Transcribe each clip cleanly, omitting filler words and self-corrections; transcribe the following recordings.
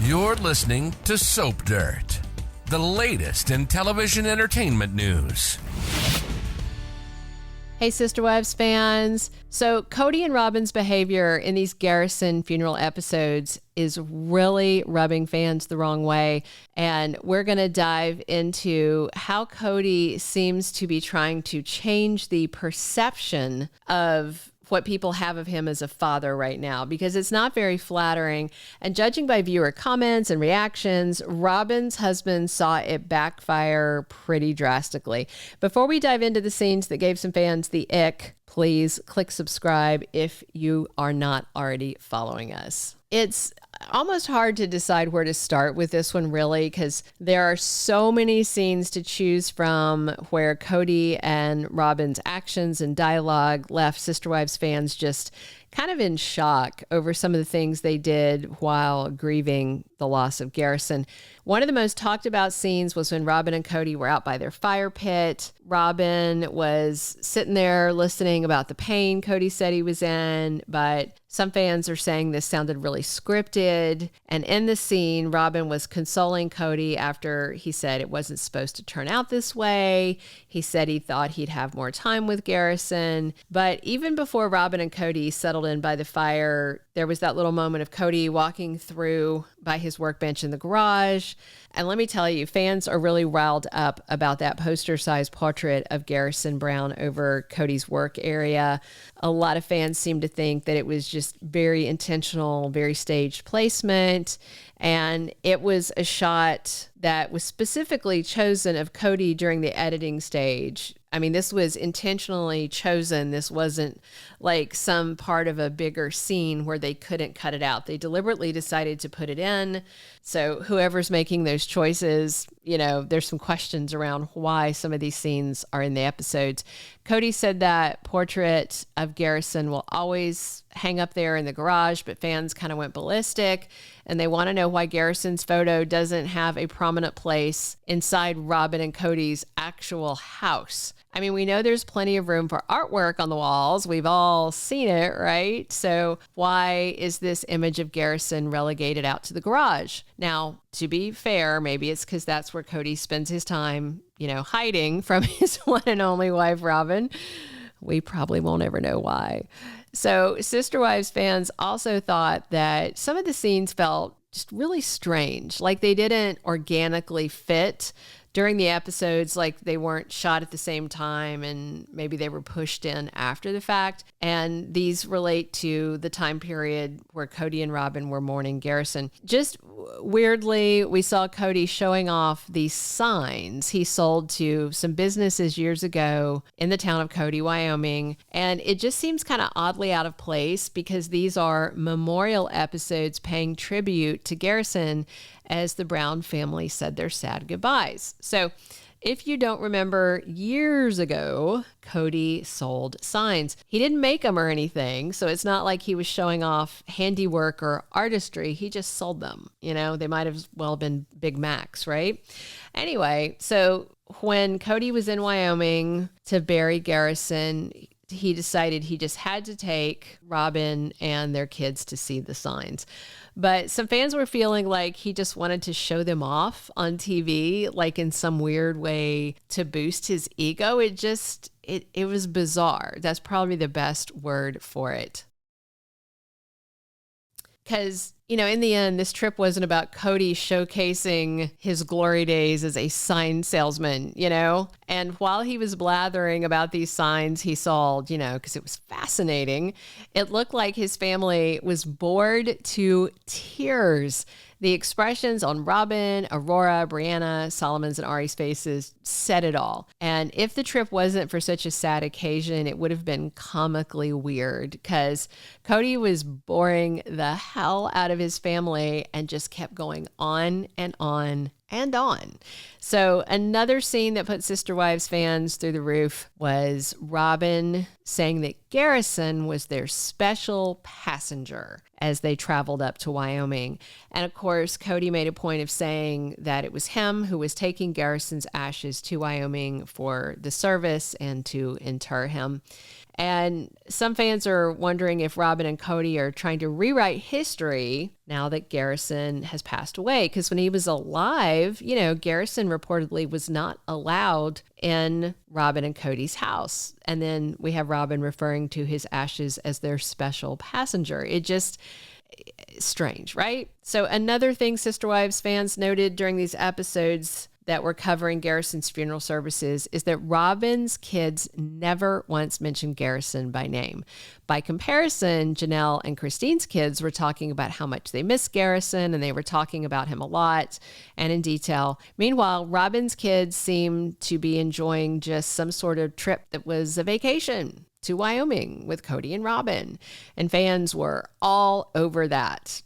You're listening to Soap Dirt, the latest in television entertainment news. Hey, Sister Wives fans. So Kody and Robyn's behavior in these Garrison funeral episodes is really rubbing fans the wrong way. And we're going to dive into how Kody seems to be trying to change the perception of what people have of him as a father right now, because it's not very flattering. And judging by viewer comments and reactions, Robyn's husband saw it backfire pretty drastically. Before we dive into the scenes that gave some fans the ick, please click subscribe if you are not already following us. It's almost hard to decide where to start with this one, really, because there are so many scenes to choose from where Kody and Robyn's actions and dialogue left Sister Wives fans just kind of in shock over some of the things they did while grieving the loss of Garrison. One of the most talked about scenes was when Robyn and Kody were out by their fire pit. Robyn was sitting there listening about the pain Kody said he was in, but some fans are saying this sounded really scripted. And in the scene, Robyn was consoling Kody after he said it wasn't supposed to turn out this way. He said he thought he'd have more time with Garrison. But even before Robyn and Kody settled in by the fire, there was that little moment of Kody walking through by his workbench in the garage. And let me tell you, fans are really riled up about that poster-sized portrait of Garrison Brown over Kody's work area. A lot of fans seem to think that it was just very intentional, very staged placement. And it was a shot that was specifically chosen of Kody during the editing stage. I mean, this was intentionally chosen. This wasn't like some part of a bigger scene where they couldn't cut it out. They deliberately decided to put it in. So whoever's making those choices, you know, there's some questions around why some of these scenes are in the episodes. Kody said that portrait of Garrison will always hang up there in the garage, but fans kind of went ballistic and they want to know why Garrison's photo doesn't have a prominent place inside Robyn and Kody's actual house. I mean, we know there's plenty of room for artwork on the walls. We've all seen it, right? So why is this image of Garrison relegated out to the garage? Now, to be fair, maybe it's because that's where Kody spends his time, you know, hiding from his one and only wife, Robyn. We probably won't ever know why. So Sister Wives fans also thought that some of the scenes felt just really strange, like they didn't organically fit during the episodes, like they weren't shot at the same time and maybe they were pushed in after the fact. And these relate to the time period where Kody and Robyn were mourning Garrison. Just weirdly, we saw Kody showing off these signs he sold to some businesses years ago in the town of Kody, Wyoming. And it just seems kind of oddly out of place because these are memorial episodes paying tribute to Garrison as the Brown family said their sad goodbyes. So if you don't remember, years ago, Kody sold signs. He didn't make them or anything, so it's not like he was showing off handiwork or artistry. He just sold them. You know, they might have well been Big Macs, right? Anyway, so when Kody was in Wyoming to bury Garrison, he decided he just had to take Robyn and their kids to see the signs. But some fans were feeling like he just wanted to show them off on TV, like in some weird way to boost his ego. It was bizarre. That's probably the best word for it. Because, you know, in the end, this trip wasn't about Kody showcasing his glory days as a sign salesman, you know? And while he was blathering about these signs he sold, you know, because it was fascinating, it looked like his family was bored to tears. The expressions on Robyn, Aurora, Brianna, Solomon's, and Ari's faces said it all. And if the trip wasn't for such a sad occasion, it would have been comically weird because Kody was boring the hell out of his family and just kept going on and on and on. So another scene that put Sister Wives fans through the roof was Robyn saying that Garrison was their special passenger as they traveled up to Wyoming. And of course, Kody made a point of saying that it was him who was taking Garrison's ashes to Wyoming for the service and to inter him. And some fans are wondering if Robyn and Kody are trying to rewrite history now that Garrison has passed away. Because when he was alive, Garrison reportedly was not allowed in Robyn and Kody's house. And then we have Robyn referring to his ashes as their special passenger. It just... strange, right? So another thing Sister Wives fans noted during these episodes that were covering Garrison's funeral services is that Robyn's kids never once mentioned Garrison by name. By comparison, Janelle and Christine's kids were talking about how much they miss Garrison, and they were talking about him a lot and in detail. Meanwhile, Robyn's kids seemed to be enjoying just some sort of trip that was a vacation to Wyoming with Kody and Robyn. And fans were all over that.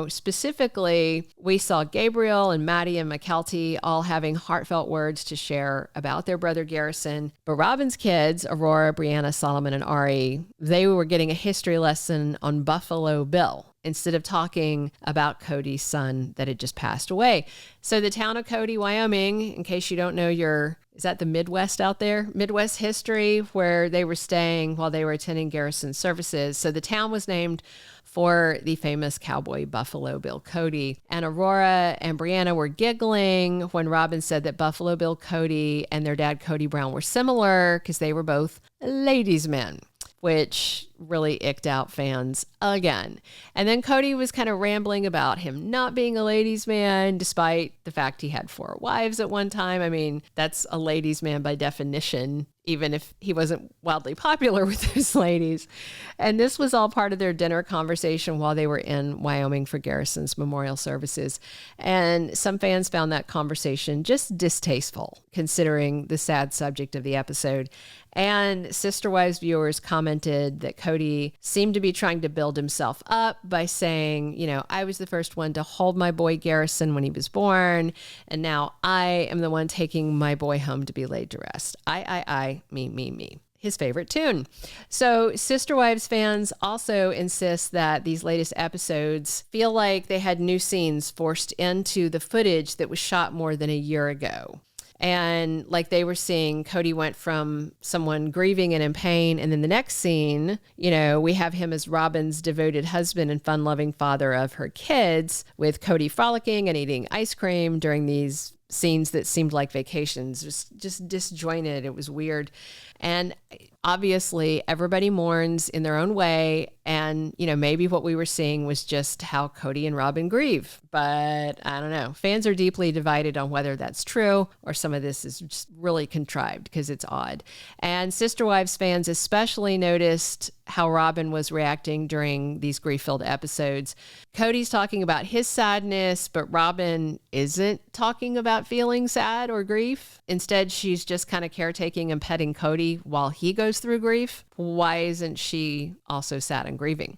Specifically, we saw Gabriel and Maddie and McKelty all having heartfelt words to share about their brother Garrison. But Robyn's kids, Aurora, Brianna, Solomon, and Ari, they were getting a history lesson on Buffalo Bill instead of talking about Kody's son that had just passed away. So the town of Kody, Wyoming, in case you don't know is that the Midwest out there? Midwest history, where they were staying while they were attending Garrison services. So the town was named for the famous cowboy Buffalo Bill Kody. And Aurora and Brianna were giggling when Robyn said that Buffalo Bill Kody and their dad Kody Brown were similar because they were both ladies' men, which really icked out fans again. And then Kody was kind of rambling about him not being a ladies' man, despite the fact he had 4 wives at one time. I mean, that's a ladies' man by definition, even if he wasn't wildly popular with those ladies. And this was all part of their dinner conversation while they were in Wyoming for Garrison's memorial services. And some fans found that conversation just distasteful, considering the sad subject of the episode. And Sister Wives viewers commented that Kody seemed to be trying to build himself up by saying, I was the first one to hold my boy Garrison when he was born, and now I am the one taking my boy home to be laid to rest. I, me. His favorite tune. So Sister Wives fans also insist that these latest episodes feel like they had new scenes forced into the footage that was shot more than a year ago. And like they were seeing, Kody went from someone grieving and in pain. And then the next scene, we have him as Robyn's devoted husband and fun-loving father of her kids, with Kody frolicking and eating ice cream during these scenes that seemed like vacations, just disjointed. It was weird. And obviously everybody mourns in their own way. And, maybe what we were seeing was just how Kody and Robyn grieve. But I don't know. Fans are deeply divided on whether that's true or some of this is just really contrived because it's odd. And Sister Wives fans especially noticed how Robyn was reacting during these grief-filled episodes. Kody's talking about his sadness, but Robyn isn't talking about feeling sad or grief. Instead, she's just kind of caretaking and petting Kody while he goes through grief. Why isn't she also sad and grieving?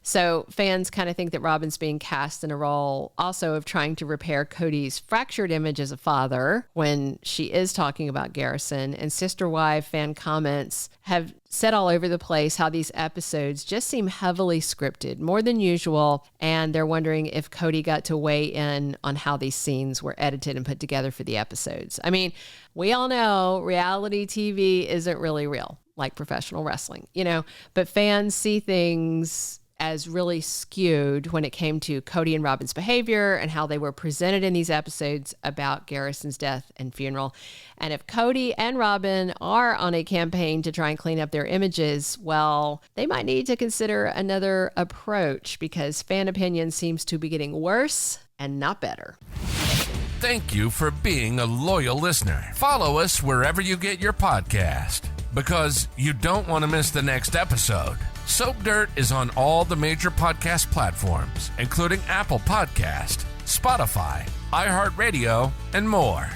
So fans kind of think that Robyn's being cast in a role also of trying to repair Kody's fractured image as a father when she is talking about Garrison. And Sister Wife fan comments have said all over the place how these episodes just seem heavily scripted, more than usual. And they're wondering if Kody got to weigh in on how these scenes were edited and put together for the episodes. I mean, we all know reality TV isn't really real, like professional wrestling, but fans see things as really skewed when it came to Kody and Robyn's behavior and how they were presented in these episodes about Garrison's death and funeral. And if Kody and Robyn are on a campaign to try and clean up their images, well, they might need to consider another approach because fan opinion seems to be getting worse and not better. Thank you for being a loyal listener. Follow us wherever you get your podcast because you don't want to miss the next episode. Soap Dirt is on all the major podcast platforms, including Apple Podcast, Spotify, iHeartRadio, and more.